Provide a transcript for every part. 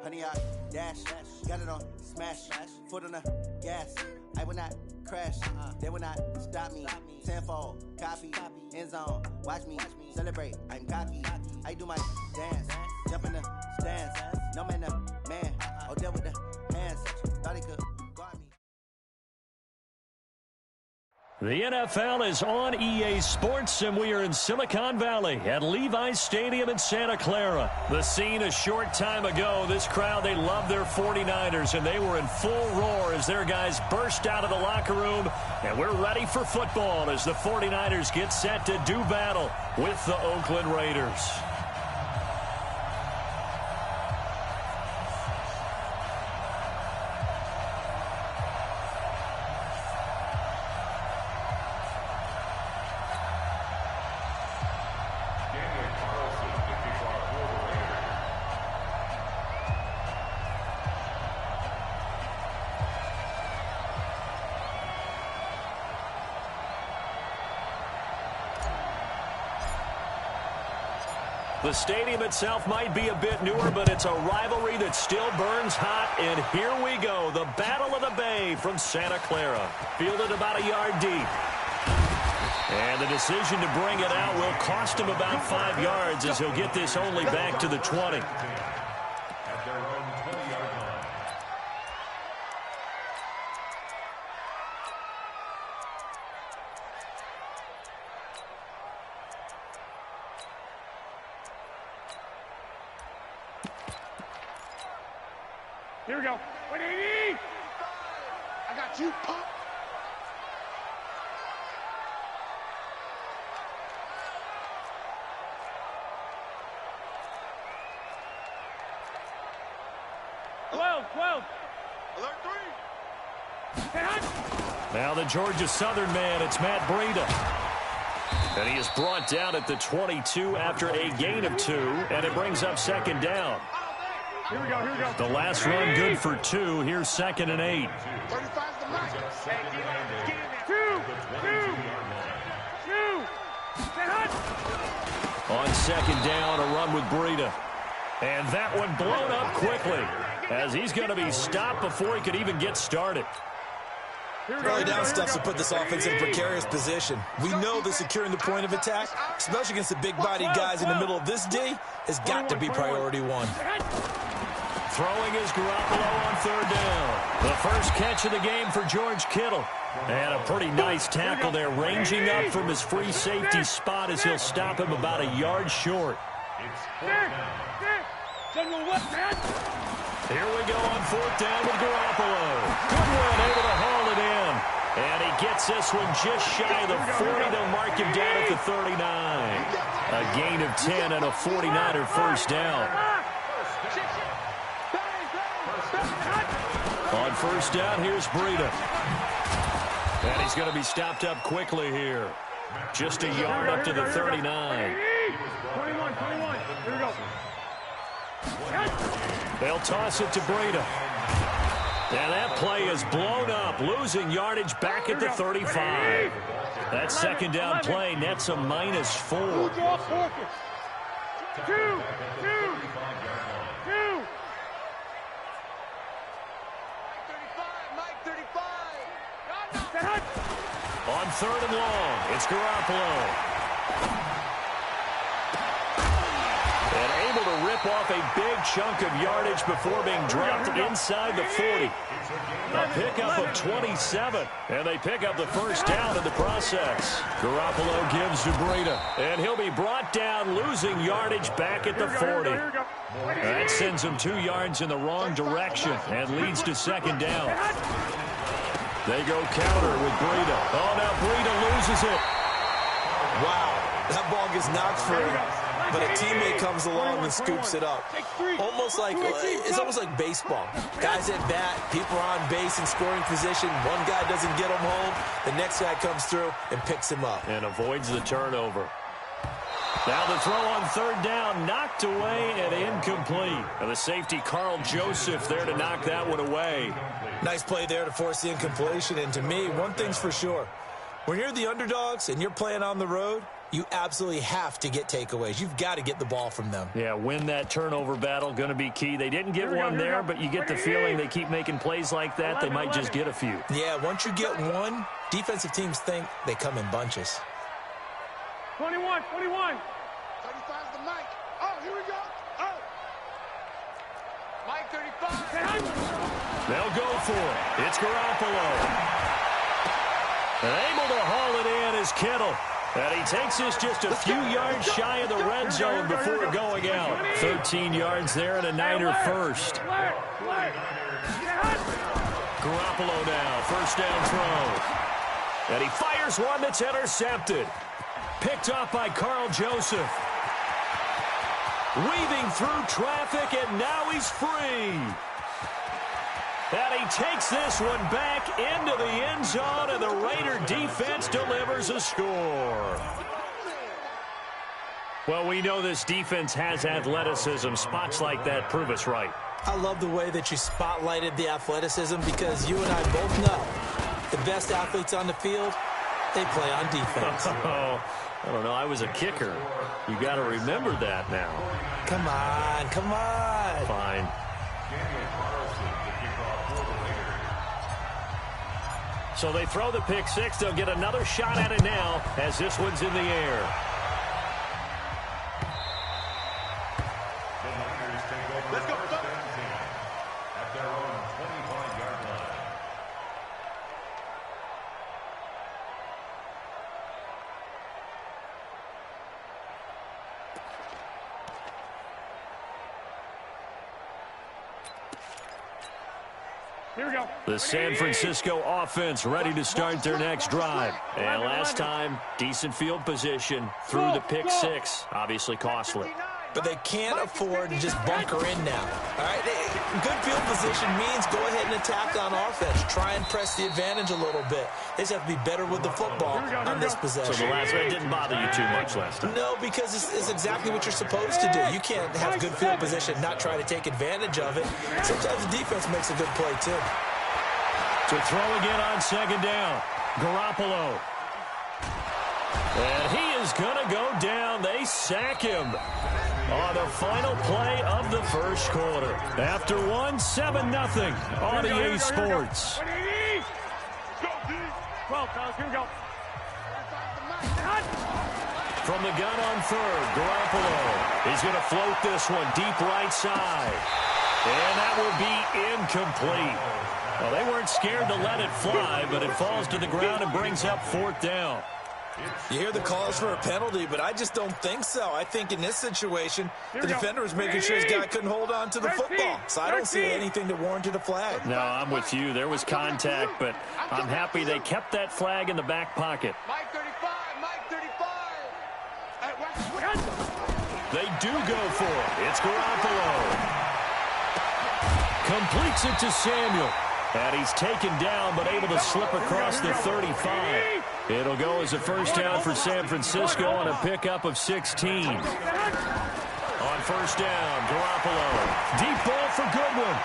Honey, I dash, got it on, smash, foot on the gas. I will not crash, they will not stop me. Tenfold, copy, end zone, watch me celebrate. I'm cocky, I do my dance, jump in the stands. No man, man, oh, deal with the hands. Thought he could guard me. The NFL is on EA Sports, and we are in Silicon Valley at Levi's Stadium in Santa Clara. The scene a short time ago, this crowd, they love their 49ers, and they were in full roar as their guys burst out of the locker room, and we're ready for football as the 49ers get set to do battle with the Oakland Raiders. The stadium itself might be a bit newer, but it's a rivalry that still burns hot. And here we go, the Battle of the Bay from Santa Clara, fielded about a yard deep. And the decision to bring it out will cost him about 5 yards as he'll get this only back to the 20. Here we go. 180! I got you, pop. Alert 3. Now the Georgia Southern man, it's Matt Breida. And he is brought down at the 22 after a gain of 2, and it brings up second down. Here we go. The last run good for 2. Here's 2nd and 8. 35's the mark. Two. On second down, a run with Breida. And that one blown up quickly as he's going to be stopped before he could even get started. Early down stuff to put this offense in a precarious position. We know that securing the point of attack, especially against the big-bodied guys in the middle of this D, has got to be priority 1. Throwing is Garoppolo on third down. The first catch of the game for George Kittle. And a pretty nice tackle there, ranging up from his free safety spot as he'll stop him about a yard short. Here we go on fourth down with Garoppolo. Good one, able to haul it in. And he gets this one just shy of the 40. They'll mark him down at the 39. A gain of 10 and a 49er first down. On first down, here's Breida. And he's going to be stopped up quickly here. Just a yard up to the 39. 21. Here we go. They'll toss it to Breida. And that play is blown up, losing yardage back at the 35. That second down play nets a -4. Two. Mike 35. On third and long, it's Garoppolo. And able to rip off a big chunk of yardage before being dropped inside the 40. A pickup of 27, and they pick up the first down in the process. Garoppolo gives to Breida, and he'll be brought down, losing yardage back at the 40. That sends him 2 yards in the wrong direction and leads to second down. They go counter with Breida. Oh, now Breida loses it. Wow, that ball gets knocked free, but a teammate comes along and scoops it up. It's almost like baseball. Guys at bat, people are on base in scoring position. One guy doesn't get him home. The next guy comes through and picks him up. And avoids the turnover. Now the throw on third down, knocked away and incomplete. And the safety, Carl Joseph, there to knock that one away. Nice play there to force the incompletion. And to me, one thing's for sure. When you're the underdogs and you're playing on the road, you absolutely have to get takeaways. You've got to get the ball from them. Yeah, win that turnover battle, going to be key. They didn't get one there, but you get the feeling they keep making plays like that, they might just get a few. Yeah, once you get one, defensive teams think they come in bunches. 21. 35's the Mike. Oh, here we go. Oh. Mike 35. They'll go for it. It's Garoppolo. And able to haul it in is Kittle. And he takes this just a few yards shy of the red zone before going out. 13 yards there and a Niner first. Garoppolo now, first down throw. And he fires one that's intercepted. Picked off by Carl Joseph. Weaving through traffic, and now he's free. And he takes this one back into the end zone, and the Raider defense delivers a score. Well, we know this defense has athleticism. Spots like that prove us right. I love the way that you spotlighted the athleticism because you and I both know the best athletes on the field, they play on defense. Oh, I don't know. I was a kicker. You got to remember that now. Come on. Fine. So they throw the pick six. They'll get another shot at it now as this one's in the air. Let's go. At their own 25-yard line. Here we go. The San Francisco offense ready to start their next drive. And last time, decent field position through the pick six. Obviously costly. But they can't afford to just bunker in now. All right, good field position means go ahead and attack on offense. Try and press the advantage a little bit. They just have to be better with the football on this possession. So the last one didn't bother you too much last time? No, because it's exactly what you're supposed to do. You can't have good field position, not try to take advantage of it. Sometimes the defense makes a good play, too. To throw again on second down. Garoppolo. And he is going to go down. They sack him on the final play of the first quarter. After one, 7-0 on EA Sports. From the gun on third, Garoppolo. He's going to float this one deep right side. And that will be incomplete. Well, they weren't scared to let it fly, but it falls to the ground and brings up fourth down. You hear the calls for a penalty, but I just don't think so. I think in this situation, the defender was making sure his guy couldn't hold on to the football. So I don't see anything that warranted a flag. No, I'm with you. There was contact, but I'm happy they kept that flag in the back pocket. Mike 35. They do go for it. It's Garoppolo. Completes it to Samuel. And he's taken down, but able to slip across the 35. It'll go as a first down for San Francisco on a pickup of 16. On first down, Garoppolo. Deep ball for Goodwin.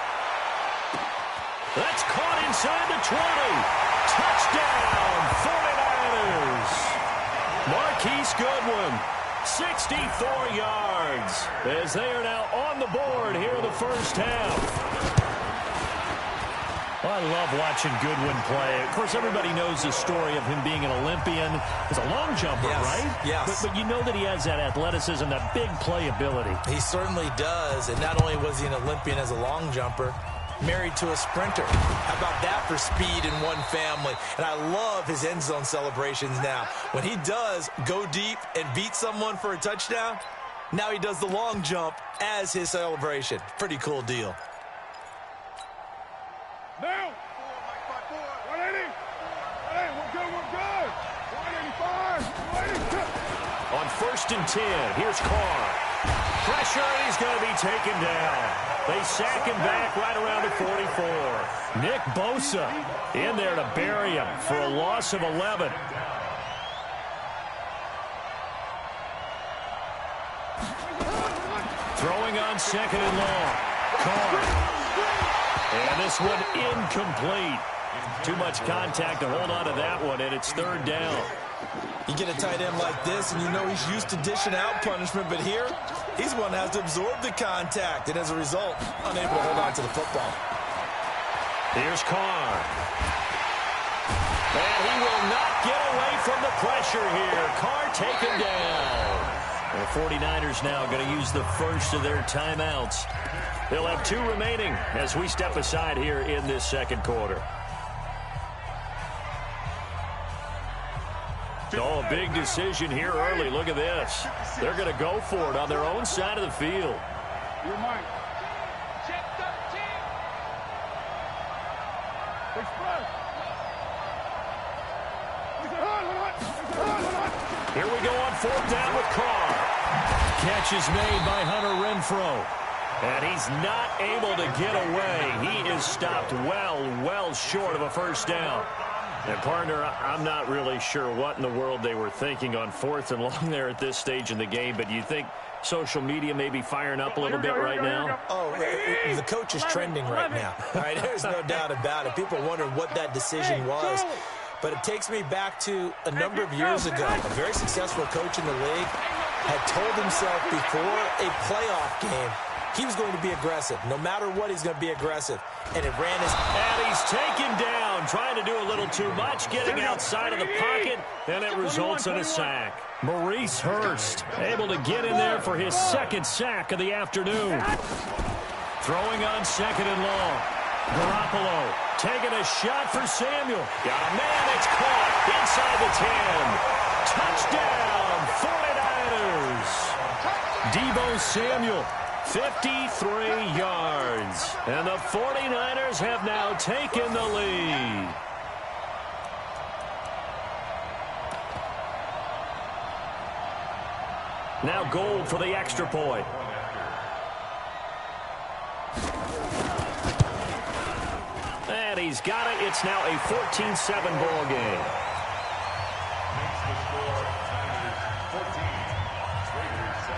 That's caught inside the 20. Touchdown, 49ers. Marquise Goodwin, 64 yards, as they are now on the board here in the first half. I love watching Goodwin play. Of course, everybody knows the story of him being an Olympian. He's a long jumper, right? Yes. But you know that he has that athleticism, that big play ability. He certainly does. And not only was he an Olympian as a long jumper, married to a sprinter. How about that for speed in one family? And I love his end zone celebrations now. When he does go deep and beat someone for a touchdown, now he does the long jump as his celebration. Pretty cool deal. Now, 180. Hey, we're good. 185. On first and 10, here's Carr. Pressure, and he's going to be taken down. They sack him back right around the 44. Nick Bosa in there to bury him for a loss of 11. Throwing on second and long. Carr. And this one incomplete. Too much contact to hold on to that one, and it's third down. You get a tight end like this, and you know he's used to dishing out punishment, but here, he's one that has to absorb the contact, and as a result, unable to hold on to the football. Here's Carr. And he will not get away from the pressure here. Carr taken down. The 49ers now going to use the first of their timeouts. They'll have 2 remaining as we step aside here in this second quarter. Oh, a big decision here early. Look at this. They're going to go for it on their own side of the field. You're mine. Check 13. Express. Here we go on 4th down with Carr. Catch is made by Hunter Renfrow. And he's not able to get away. He is stopped well short of a first down. And, partner, I'm not really sure what in the world they were thinking on 4th and long there at this stage in the game, but you think social media may be firing up a little bit right now? Oh, the coach is trending right now. All right, there's no doubt about it. People are wondering what that decision was. But it takes me back to a number of years ago. A very successful coach in the league had told himself before a playoff game he was going to be aggressive. No matter what, he's going to be aggressive. And it ran his... And he's taken down, trying to do a little too much, getting outside of the pocket, and it results in a sack. Maurice Hurst able to get in there for his 2nd sack of the afternoon. Throwing on 2nd and long. Garoppolo taking a shot for Samuel. Got a man, it's caught inside the 10. Touchdown, 49ers. Deebo Samuel, 53 yards. And the 49ers have now taken the lead. Now Gold for the extra point. And he's got it. It's now a 14-7 ball game. Makes the score Niners 14, Raiders 7.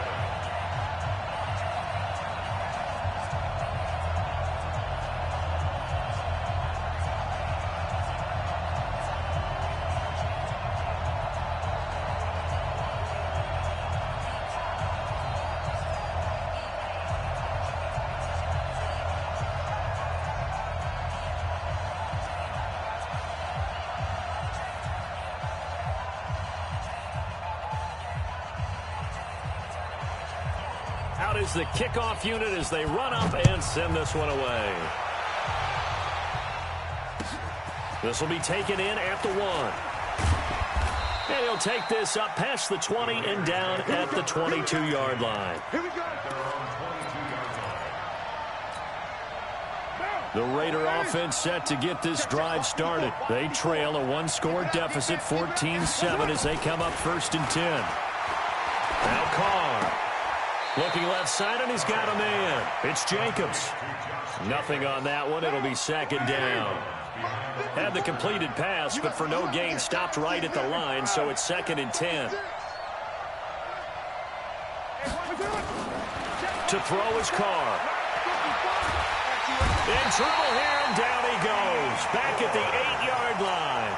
Out is the kickoff unit as they run up and send this one away. This will be taken in at the 1. And he'll take this up past the 20 and down at the 22-yard line. Here we go. The Raider offense set to get this drive started. They trail a 1-score deficit, 14-7, as they come up 1st and 10. Now Carr. Looking left side, and he's got a man. It's Jacobs. Nothing on that one. It'll be 2nd down. Had the completed pass, but for no gain, stopped right at the line, so it's 2nd and 10. To throw his Carr. In trouble here, and down he goes. Back at the 8-yard line.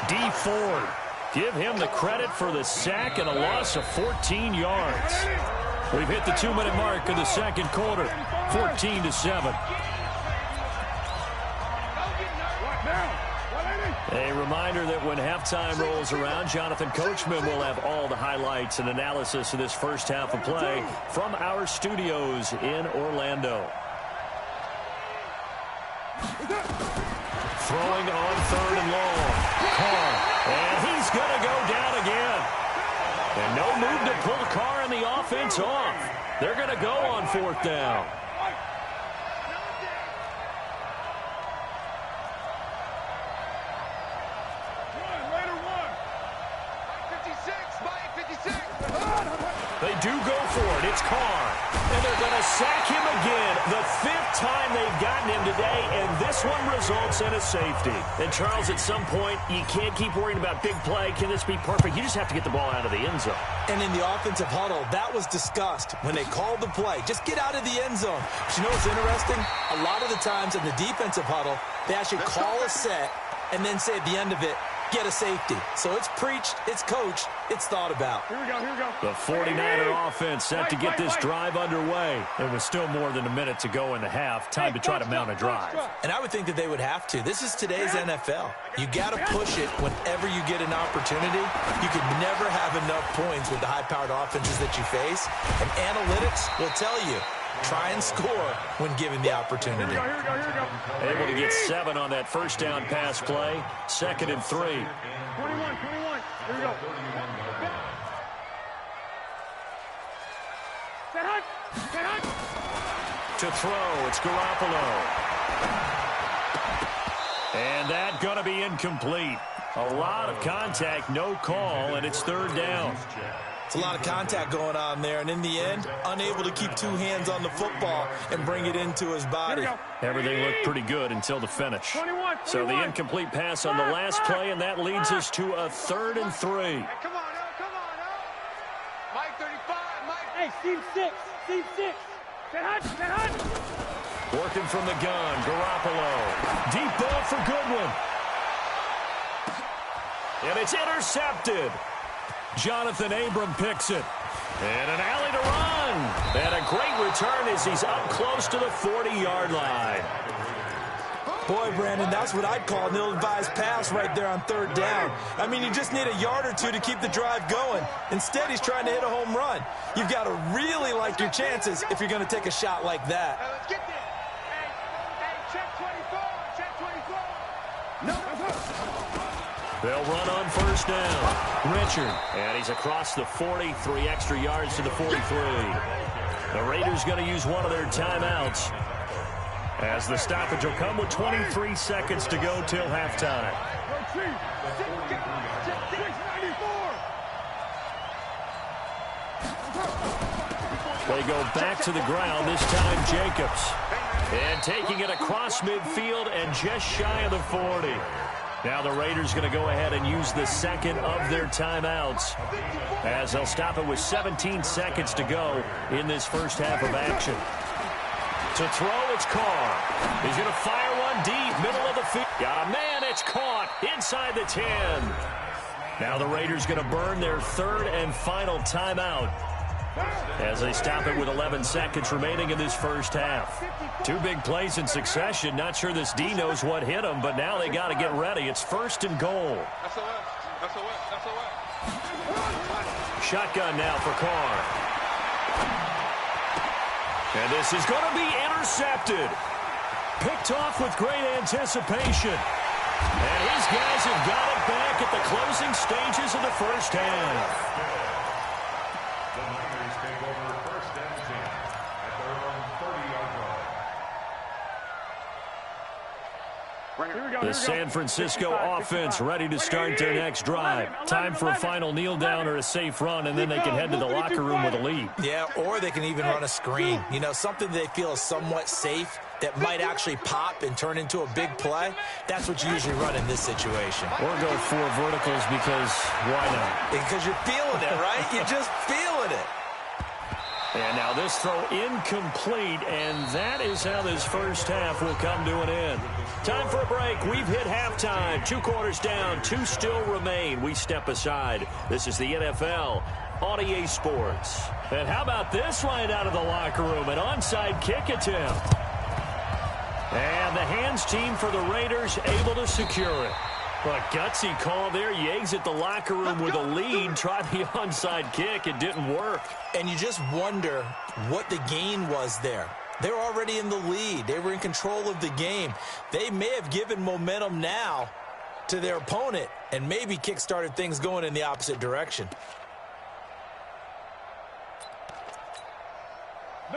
D. Ford. Give him the credit for the sack and a loss of 14 yards. We've hit the 2-minute mark of the second quarter, 14-7. A reminder that when halftime rolls around, Jonathan Coachman will have all the highlights and analysis of this first half of play from our studios in Orlando. Throwing on 3rd and long. Carr, and he's going to go down again. And no move to pull Carr and the offense off. They're going to go on 4th down. They do go for it. It's Carr. And they're going to sack him again. The 5th time they've gotten him today, and this one results in a safety. And, Charles, at some point, you can't keep worrying about big play. Can this be perfect? You just have to get the ball out of the end zone. And in the offensive huddle, that was discussed when they called the play. Just get out of the end zone. But you know what's interesting? A lot of the times in the defensive huddle, they actually call a set and then say at the end of it, get a safety. So it's preached, it's coached, it's thought about. Here we go, here we go. The 49er offense set to get this drive underway. It was still more than a minute to go in the half. Time to try to mount a drive. And I would think that they would have to. This is today's NFL. You got to push it whenever you get an opportunity. You could never have enough points with the high-powered offenses that you face. And analytics will tell you, try and score when given the opportunity. Here we go, here we go, here we go. Able to get 7 on that first down pass play. 2nd and 3. 21, 21. Here we go. Set hunt. Set hunt. To throw, it's Garoppolo. And that going to be incomplete. A lot of contact, no call, and it's 3rd down. It's a lot of contact going on there, and in the end, unable to keep 2 hands on the football and bring it into his body. Everything looked pretty good until the finish. 21. So the incomplete pass on the last play, and that leads us to a 3rd and 3. Hey, come on, come on, Mike 35, Mike. Hey, Steve 6, Steve 6. Set hunt, set hunt. Working from the gun, Garoppolo. Deep ball for Goodwin. And it's intercepted. Jonathan Abram picks it. And an alley to run. And a great return as he's up close to the 40-yard line. Boy, Brandon, that's what I'd call an ill-advised pass right there on 3rd down. I mean, you just need a yard or 2 to keep the drive going. Instead, he's trying to hit a home run. You've got to really like your chances if you're going to take a shot like that. Let's get there. Hey, check 24. Check 24. No. They'll run on 1st down. Richard. And he's across the 40, 3 extra yards to the 43. The Raiders going to use one of their timeouts, as the stoppage will come with 23 seconds to go till halftime. They go back to the ground, this time Jacobs. And taking it across midfield and just shy of the 40. Now the Raiders going to go ahead and use the second of their timeouts, as they'll stop it with 17 seconds to go in this first half of action. To throw, it's Carr. He's going to fire one deep, middle of the field. Got a man, it's caught inside the 10. Now the Raiders going to burn their 3rd and final timeout, as they stop it with 11 seconds remaining in this first half. 2 big plays in succession. Not sure this D knows what hit them, but now they got to get ready. It's 1st and goal. Shotgun now for Carr. And this is going to be intercepted. Picked off with great anticipation. And his guys have got it back at the closing stages of the first half. The Niners take over 1st and 10 at their own 30-yard line. The San Francisco offense ready to start their next drive. Time for a final kneel down or a safe run, and then they can head to the locker room with a lead. Yeah, or they can even run a screen. You know, something they feel is somewhat safe that might actually pop and turn into a big play. That's what you usually run in this situation. Or go 4 verticals, because why not? Because you're feeling it, right? You're just feeling it. And now this throw incomplete, and that is how this first half will come to an end. Time for a break. We've hit halftime. 2 quarters down, 2 still remain. We step aside. This is the NFL on EA Sports. And how about this right out of the locker room? An onside kick attempt. And the hands team for the Raiders able to secure it. Well, a gutsy call there. You exit the locker room with a lead. Try the onside kick. It didn't work. And you just wonder what the gain was there. They're already in the lead. They were in control of the game. They may have given momentum now to their opponent and maybe kick-started things going in the opposite direction.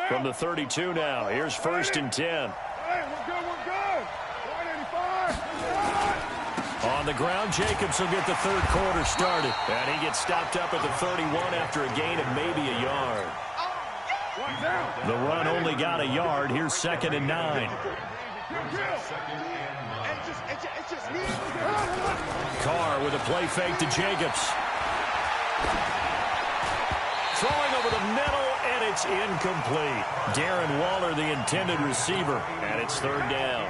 From the 32 now, here's 1st and 10. Hey, we're good, we're good. 185. On the ground, Jacobs will get the 3rd quarter started. And he gets stopped up at the 31 after a gain of maybe a yard. The run only got a yard. Here's 2nd and 9. Carr with a play fake to Jacobs. Throwing over the middle, and it's incomplete. Darren Waller, the intended receiver, and it's 3rd down.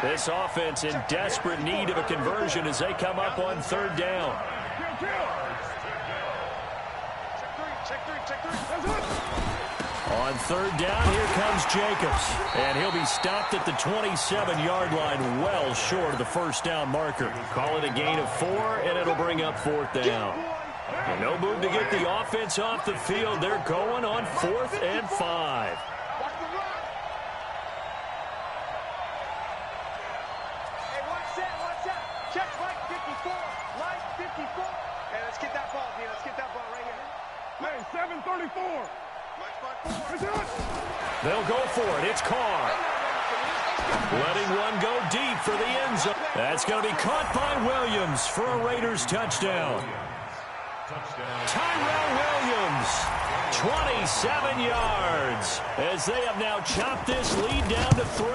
This offense in desperate need of a conversion as they come up on third down. On third down, here comes Jacobs. And he'll be stopped at the 27-yard line, well short of the first down marker. Call it a gain of 4, and it'll bring up fourth down. And no move to get the offense off the field. They're going on 4th and 5. Hey, 734. They'll go for it. It's Carr. Letting one go deep for the end zone. That's going to be caught by Williams for a Raiders touchdown. Tyrell Williams, 27 yards, as they have now chopped this lead down to 3.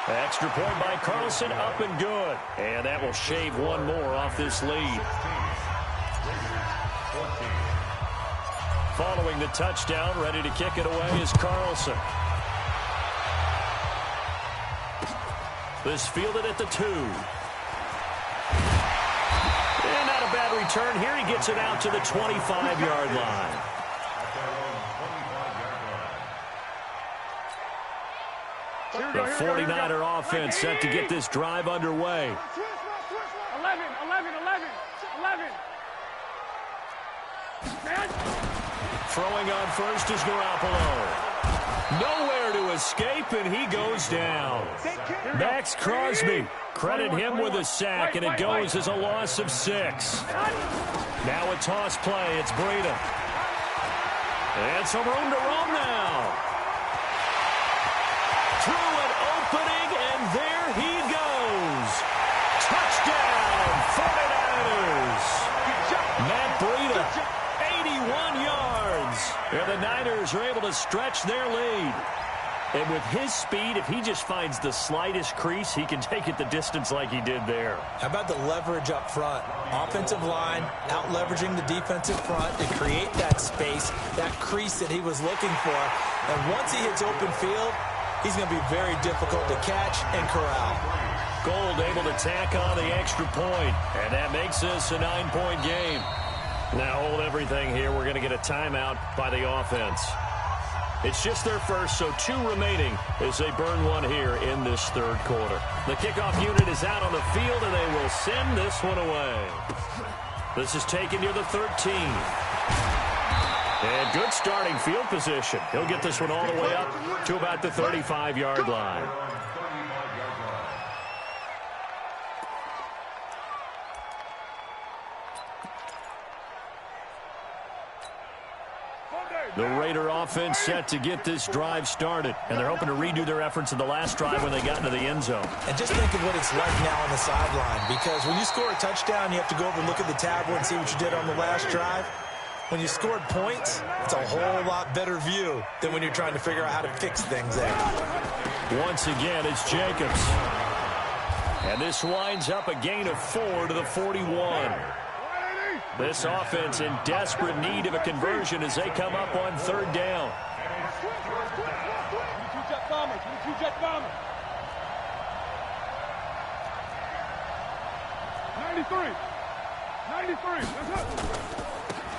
Extra point by Carlson, up and good. And that will shave one more off this lead. Following the touchdown, ready to kick it away is Carlson. This fielded at the 2. And not a bad return here. He gets it out to the 25-yard line. The 49er offense set to get this drive underway. 11. Throwing on first is Garoppolo. Nowhere to escape, and he goes down. Max Crosby, credit him with a sack, and it goes as a loss of 6. Now a toss play. It's Breida. And some room to roam now. Through an opening, and there he goes. Touchdown, 49ers. Matt Breida, 81 yards. And the Niners are able to stretch their lead. And with his speed, if he just finds the slightest crease, he can take it the distance like he did there. How about the leverage up front? Offensive line out-leveraging the defensive front to create that space, that crease that he was looking for. And once he hits open field, he's going to be very difficult to catch and corral. Gold able to tack on the extra point, and that makes this a 9-point game. Now hold everything here. We're going to get a timeout by the offense. It's just their first, so 2 remaining as they burn one here in this third quarter. The kickoff unit is out on the field, and they will send this one away. This is taken near the 13. And good starting field position. He'll get this one all the way up to about the 35-yard line. The Raider offense set to get this drive started, and they're hoping to redo their efforts in the last drive when they got into the end zone. And just think of what it's like now on the sideline, because when you score a touchdown, you have to go over and look at the tablet and see what you did on the last drive. When you scored points, it's a whole lot better view than when you're trying to figure out how to fix things there. Once again, it's Jacobs. And this winds up a gain of 4 to the 41. This offense in desperate need of a conversion as they come up on third down. 93.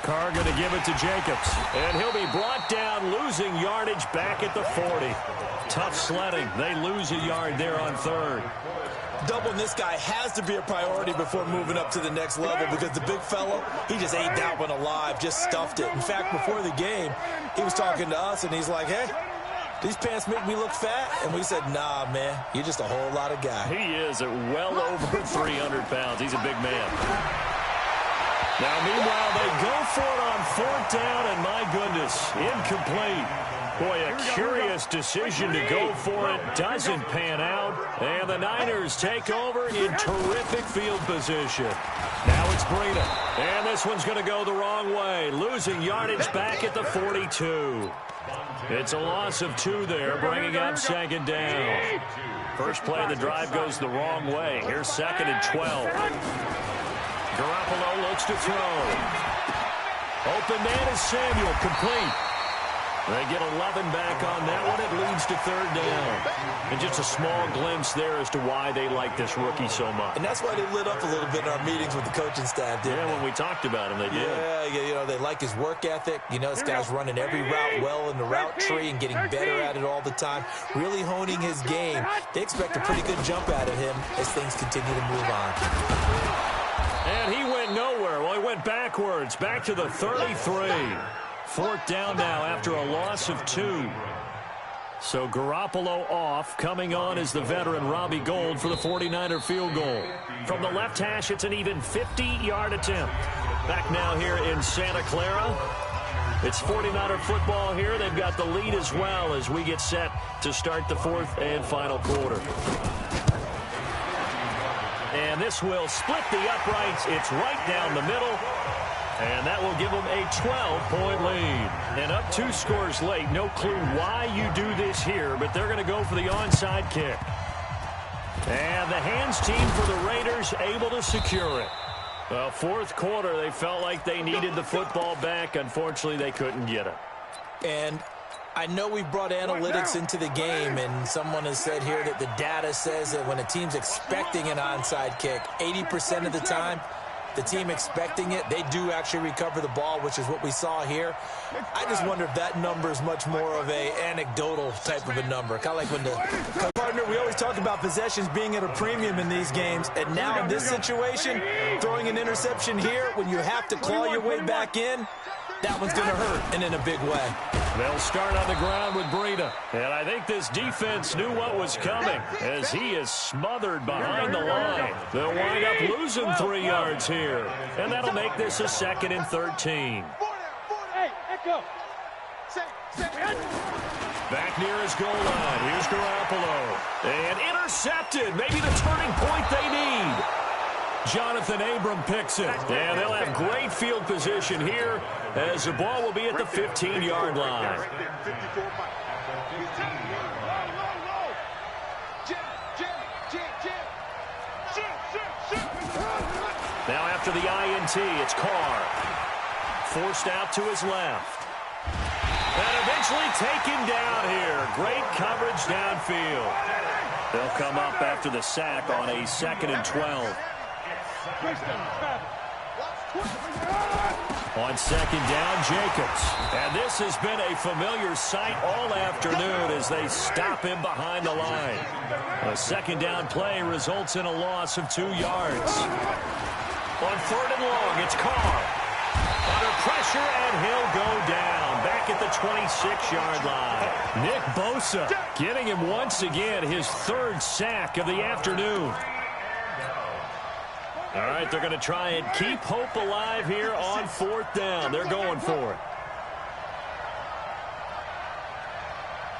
Carr going to give it to Jacobs. And he'll be brought down, losing yardage back at the 40. Tough sledding. They lose a yard there on third. Doubling this guy has to be a priority before moving up to the next level, because the big fellow, he just ate that one alive, just stuffed it. In fact, before the game, he was talking to us, and he's like, hey, these pants make me look fat. And we said, nah, man, you're just a whole lot of guy. He is at well over 300 pounds. He's a big man. Now, meanwhile, they go for it on fourth down, and my goodness, incomplete. Boy, a curious decision to go for it. Doesn't pan out. And the Niners take over in terrific field position. Now it's Breida. And this one's going to go the wrong way. Losing yardage back at the 42. It's a loss of 2 there, bringing up second down. First play of the drive goes the wrong way. Here's second and 12. Garoppolo looks to throw. Open man is Samuel, complete. They get 11 back on that one. It leads to third down. And just a small glimpse there as to why they like this rookie so much. And that's why they lit up a little bit in our meetings with the coaching staff, didn't they? When we talked about him, they did. Yeah, they like his work ethic. This guy's running every route well in the route tree and getting better at it all the time, really honing his game. They expect a pretty good jump out of him as things continue to move on. And he went nowhere. Well, he went backwards, back to the 33. Fourth down now after a loss of 2. So Garoppolo off. Coming on is the veteran Robbie Gould for the 49er field goal. From the left hash, it's an even 50-yard attempt. Back now here in Santa Clara. It's 49er football here. They've got the lead as well as we get set to start the fourth and final quarter. And this will split the uprights. It's right down the middle. And that will give them a 12-point lead. And up 2 scores late. No clue why you do this here, but they're going to go for the onside kick. And the hands team for the Raiders able to secure it. Well, fourth quarter, they felt like they needed the football back. Unfortunately, they couldn't get it. And I know we've brought analytics into the game, and someone has said here that the data says that when a team's expecting an onside kick, 80% of the time, the team expecting it, they do actually recover the ball, which is what we saw here. I just wonder if that number is much more of a anecdotal type of a number. Kind of like when the partner, we always talk about possessions being at a premium in these games. And now in this situation, throwing an interception here when you have to claw your way back in, that one's going to hurt, and in a big way. They'll start on the ground with Breida. And I think this defense knew what was coming as he is smothered behind the line. They'll wind up losing 3 yards here. And that'll make this a 2nd and 13. Hey, Echo. Back near his goal line. Here's Garoppolo. And intercepted. Maybe the turning point they need. Jonathan Abram picks it. And they'll have great field position here as the ball will be at the 15-yard line. Now after the INT, it's Carr. Forced out to his left. And eventually taken down here. Great coverage downfield. They'll come up after the sack on a 2nd and 12. On 2nd down, Jacobs. And this has been a familiar sight all afternoon as they stop him behind the line. A 2nd down play results in a loss of 2 yards. On 3rd and long, it's Carr. Under pressure, and he'll go down. Back at the 26-yard line. Nick Bosa getting him once again his 3rd sack of the afternoon. All right, they're going to try and keep hope alive here on 4th down. They're going for it.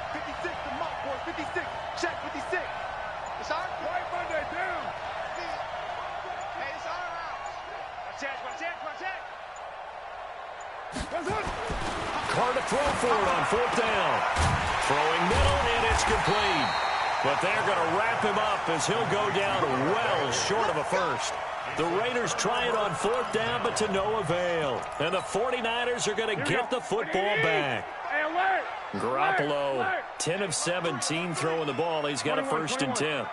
56 to Mark, 56. Check 56. It's our right Monday down. Hey, it's our house. Check. Carr to throw for it on 4th down. Throwing middle, and it's complete. But they're going to wrap him up as he'll go down well short of a first. The Raiders try it on 4th down, but to no avail. And the 49ers are going to get the football back. Garoppolo, 10 of 17 throwing the ball. He's got a 1st and 10.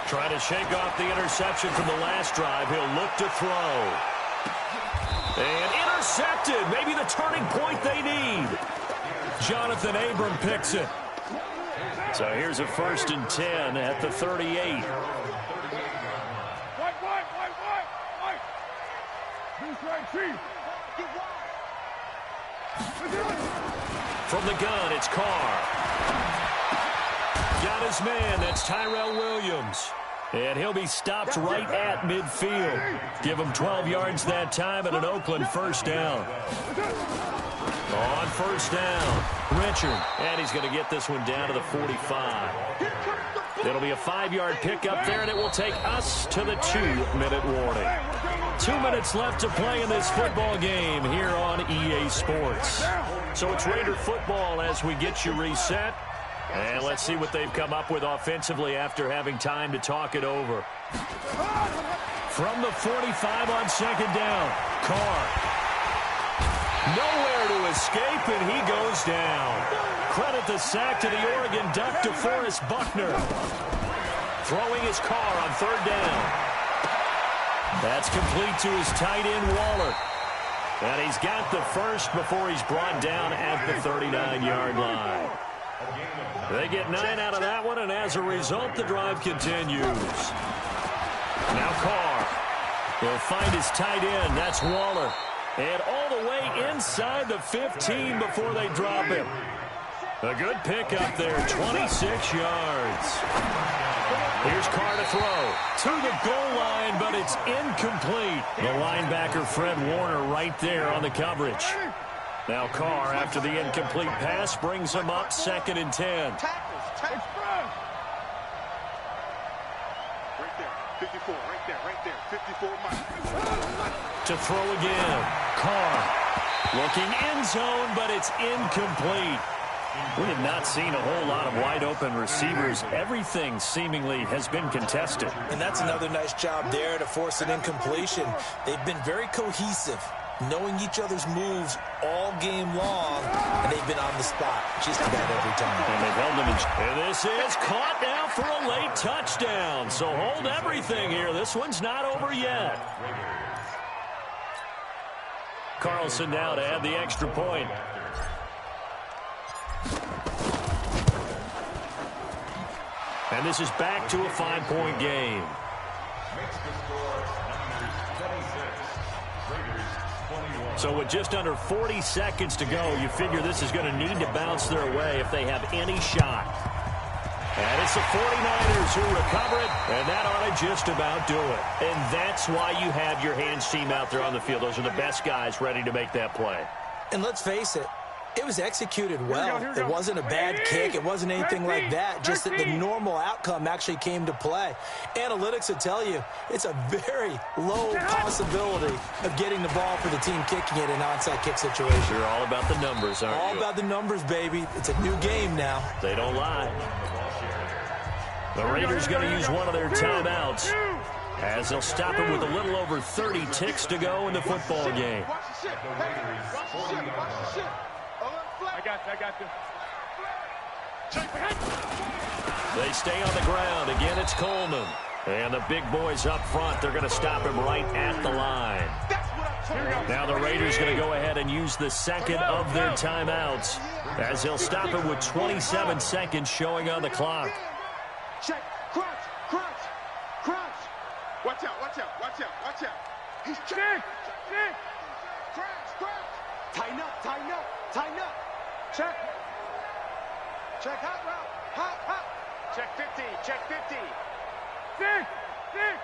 Trying to shake off the interception from the last drive. He'll look to throw. And intercepted. Maybe the turning point they need. Jonathan Abram picks it. So here's a 1st and 10 at the 38. From the gun, it's Carr. Got his man. That's Tyrell Williams. And he'll be stopped right at midfield. Give him 12 yards that time and an Oakland 1st down. On 1st down, Richard. And he's going to get this one down to the 45. It'll be a 5-yard pickup there, and it will take us to the 2-minute warning. 2 minutes left to play in this football game here on EA Sports. So it's Raider football as we get you reset. And let's see what they've come up with offensively after having time to talk it over. From the 45 on 2nd down, Carr. Nowhere to escape, and he goes down. Credit the sack to the Oregon Duck, DeForest Buckner. Throwing his car on third down. That's complete to his tight end, Waller. And he's got the first before he's brought down at the 39-yard line. They get 9 out of that one, and as a result, the drive continues. Now Carr. He'll find his tight end. That's Waller. And all the way inside the 15 before they drop him. A good pickup there, 26 yards. Here's Carr to throw. To the goal line, but it's incomplete. The linebacker, Fred Warner, right there on the coverage. Now Carr, after the incomplete pass, brings him up 2nd and 10. Right there, 54, right there, 54 miles. To throw again. Carr looking end zone, but it's incomplete. We have not seen a whole lot of wide-open receivers. Everything seemingly has been contested. And that's another nice job there to force an incompletion. They've been very cohesive, knowing each other's moves all game long, and they've been on the spot just about every time. And they've held them in. And this is caught now for a late touchdown. So hold everything here. This one's not over yet. Carlson now to add the extra point. And this is back to a 5-point game. So with just under 40 seconds to go, you figure this is going to need to bounce their way if they have any shot. And it's the 49ers who recover it, and that ought to just about do it. And that's why you have your hands team out there on the field. Those are the best guys ready to make that play. And let's face it, it was executed well. It wasn't a bad kick. It wasn't anything like that. Just that the normal outcome actually came to play. Analytics will tell you it's a very low possibility of getting the ball for the team kicking it in an onside kick situation. You're all about the numbers, aren't you? All about the numbers, baby. It's a new game now. They don't lie. The Raiders going to use one of their timeouts as they'll stop him with a little over 30 ticks to go in the football game. I got you. They stay on the ground. Again, it's Coleman. And the big boys up front, they're going to stop him right at the line. Now the Raiders going to go ahead and use the second of their timeouts as they'll stop him with 27 seconds showing on the clock. Check. Crunch. Watch out. He's check. Crunch. Tighten up. Check hot route. Check 50. Six.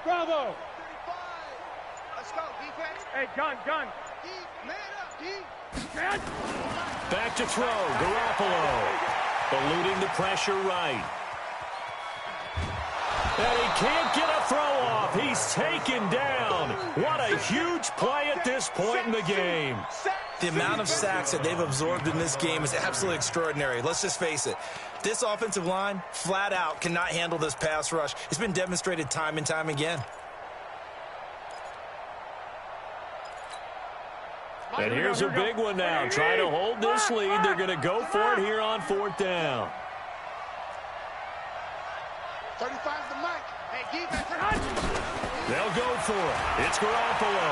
Bravo. 35. Let's go, defense. Hey, gun. Man up, Back to throw, Garoppolo. Eluding the pressure right. And he can't get a throw off. He's taken down. What a huge play at this point in the game. The amount of sacks that they've absorbed in this game is absolutely extraordinary. Let's just face it. This offensive line, flat out, cannot handle this pass rush. It's been demonstrated time and time again. And here's a big one now. Trying to hold this lead. They're going to go for it here on 4th down. 35's the mic. Hey, defense. They'll go for it. It's Garoppolo.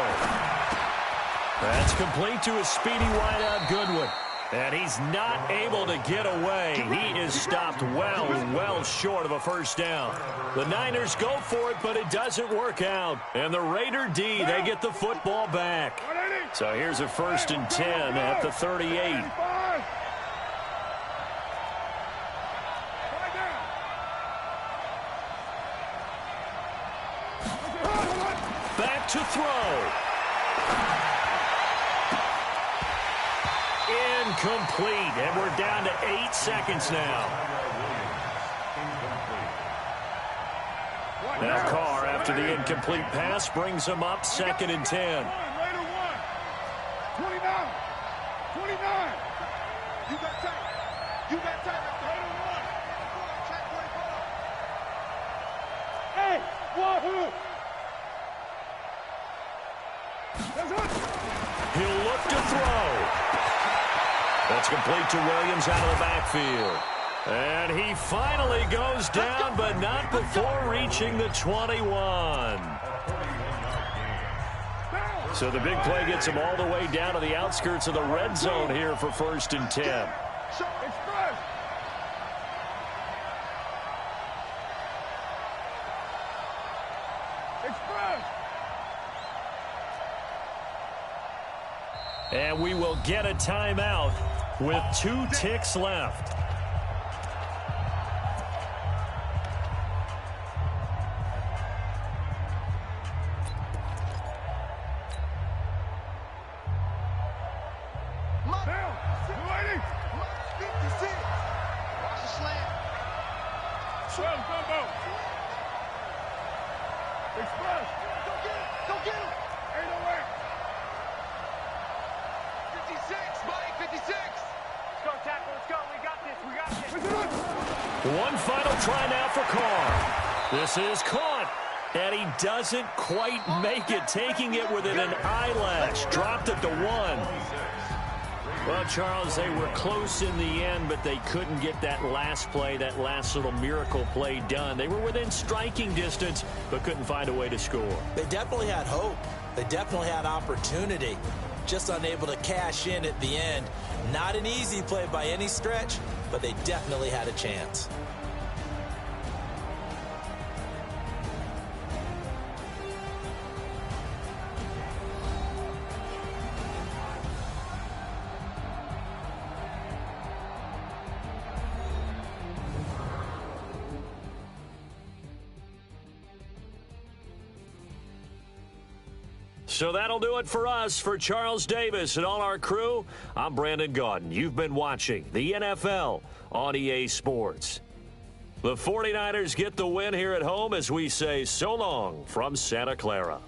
That's complete to his speedy wideout Goodwin. And he's not able to get away. He is stopped well short of a first down. The Niners go for it, but it doesn't work out. And the Raider D, they get the football back. So here's a 1st and 10 at the 38. Back to throw. Incomplete, and we're down to 8 seconds now. Now Carr, after the incomplete pass, brings him up 2nd and 10. 29. You got time. Hey, Wahoo! left to throw. That's complete to Williams out of the backfield. And he finally goes down, but not before reaching the 21. So the big play gets him all the way down to the outskirts of the red zone here for 1st and 10. And we will get a timeout with 2 ticks left. One final try now for Carr. This is caught, and he doesn't quite make it, taking it within an eyelash. Dropped it to 1. Well, Charles, they were close in the end, but they couldn't get that last play, that last little miracle play done. They were within striking distance, but couldn't find a way to score. They definitely had hope. They definitely had opportunity. Just unable to cash in at the end. Not an easy play by any stretch, but they definitely had a chance. So that'll do it for us. For Charles Davis and all our crew, I'm Brandon Gaudin. You've been watching the NFL on EA Sports. The 49ers get the win here at home as we say so long from Santa Clara.